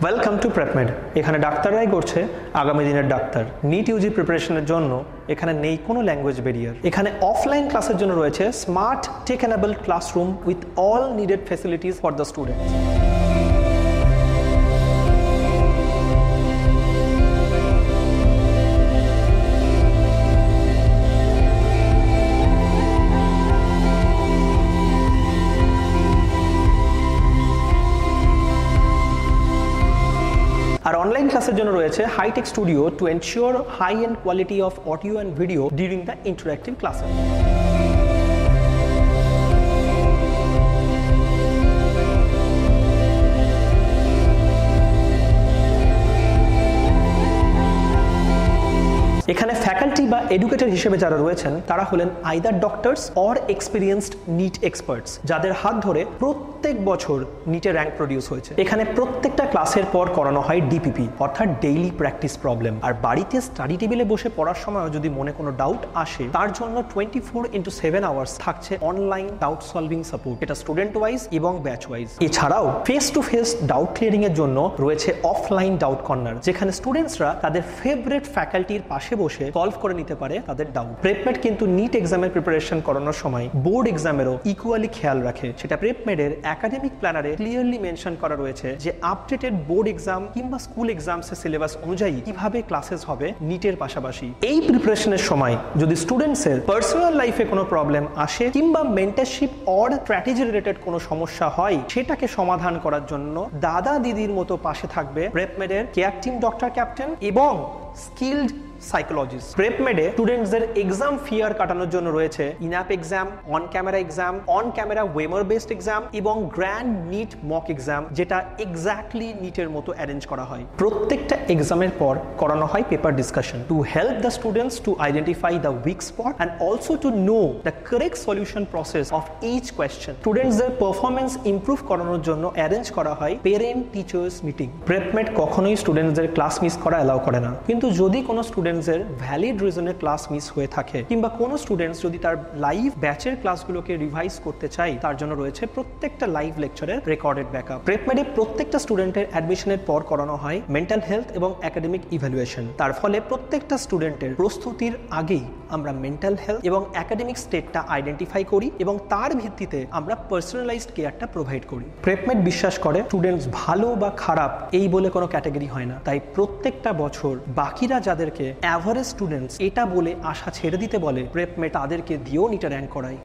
Welcome to প্রেপমেড। এখানে ডাক্তাররাই করছে আগামী দিনের ডাক্তার। নিট ইউজি প্রিপারেশনের জন্য এখানে নেই কোনো ল্যাঙ্গুয়েজ ব্যারিয়ার। এখানে অফলাইন ক্লাসের জন্য রয়েছে smart tech enabled classroom with all needed facilities for the students. আর অনলাইন ক্লাসের জন্য রয়েছে hi tech studio to ensure high end quality of audio and video during the interactive classes. এখানে ফ্যাকাল্টি বা এডুকেটর হিসেবে যারা রয়েছেন তারা হলেন either doctors or experienced NEET experts, যাদের হাত ধরে প্রত্যেক বছর নিটের র্যাঙ্ক প্রডিউস হয়েছে। এখানে প্রত্যেকটা ক্লাসের পর করানো হয় ডিপিপি অর্থাৎ ডেইলি প্র্যাকটিস প্রবলেম। আর বাড়িতে স্টাডি টেবিলে বসে পড়ার সময় যদি মনে কোনো ডাউট আসে তার জন্য 24x7 আওয়ার্স থাকছে অনলাইন ডাউট সলভিং সাপোর্ট, এটা স্টুডেন্ট ওয়াইজ এবং ব্যাচ ওয়াইজ। এছাড়াও face to face doubt clearing এর জন্য রয়েছে অফলাইন ডাউট কর্নার, যেখানে স্টুডেন্টসরা তাদের ফেভারিট ফ্যাকাল্টির পাশে বসে সলভ করে নিতে পারে তাদের ডাউট। প্রেপমেড কিন্তু নিট এক্সামের প্রিপারেশন করানোর সময় বোর্ড এক্সামেরও ইকুয়ালি খেয়াল রাখে। সেটা প্রেপমেডের একাডেমিক প্ল্যানারে ক্লিয়ারলি মেনশন করা রয়েছে যে আপডেটেড বোর্ড এক্সাম কিংবা স্কুল এক্সামসের সিলেবাস অনুযায়ী কিভাবে ক্লাসেস হবে নিটের পাশাপাশি। এই প্রিপারেশনের সময় যদি স্টুডেন্টসের পার্সোনাল লাইফে কোনো প্রবলেম আসে কিংবা মেন্টরশিপ অর স্ট্র্যাটেজি রিলেটেড কোনো সমস্যা হয়, সেটাকে সমাধান করার জন্য দাদা দিদির মতো পাশে থাকবে প্রেপমেডের কেয়ার টিম ডক্টর ক্যাপ্টেন এবং স্কিলড সাইকোলজিস্ট। প্রেপমেডে স্টুডেন্টসদের এক্সাম ফিয়ার কাটানোর জন্য রয়েছে in app exam, on camera O M R based exam এবং গ্র্যান্ড নিট মক এক্সাম, যেটা এক্স্যাক্টলি নিটের মতো অ্যারেঞ্জ করা হয়। প্রত্যেকটা এক্সামের পর করানো হয় paper discussion to help the students to identify the weak spot and also to know the correct solution process of each question. স্টুডেন্টসদের পারফরমেন্স ইমপ্রুভ করানোর জন্য অ্যারেঞ্জ করা হয় পেরেন্ট টিচার্স মিটিং। প্রেপমেড কখনোই স্টুডেন্টসদের ক্লাস মিস করা allow করে না, কিন্তু যদি কোনো স্টুডেন্টসের ভ্যালিড রিজনে ক্লাস মিস হয়ে থাকে কিংবা কোনো স্টুডেন্টস যদি তার লাইভ ব্যাচের ক্লাসগুলোকে রিভাইজ করতে চায়, তার জন্য রয়েছে প্রত্যেকটা লাইভ লেকচারের রেকর্ডেড ব্যাকআপ। প্রেপমেডে প্রত্যেকটা স্টুডেন্টের অ্যাডমিশনের পর করানো হয় মেন্টাল হেলথ এবং একাডেমিক ইভ্যালুয়েশন। তার ফলে প্রত্যেকটা স্টুডেন্টের প্রস্তুতির আগেই আমরা মেন্টাল হেলথ এবং একাডেমিক স্টেটটা আইডেন্টিফাই করি এবং তার ভিত্তিতে আমরা পার্সোনালাইজড কেয়ারটা প্রোভাইড করি। প্রেপমেড বিশ্বাস করে স্টুডেন্টস ভালো বা খারাপ এই বলে কোনো ক্যাটাগরি হয় না, তাই প্রত্যেকটা বছর বাকিরা যাদেরকে অ্যাভারেজ স্টুডেন্টস এটা বলে আশা ছেড়ে দিতে বলে, প্রেপমেড তাদেরকে দিয়েও নিটে র্যাঙ্ক করায়।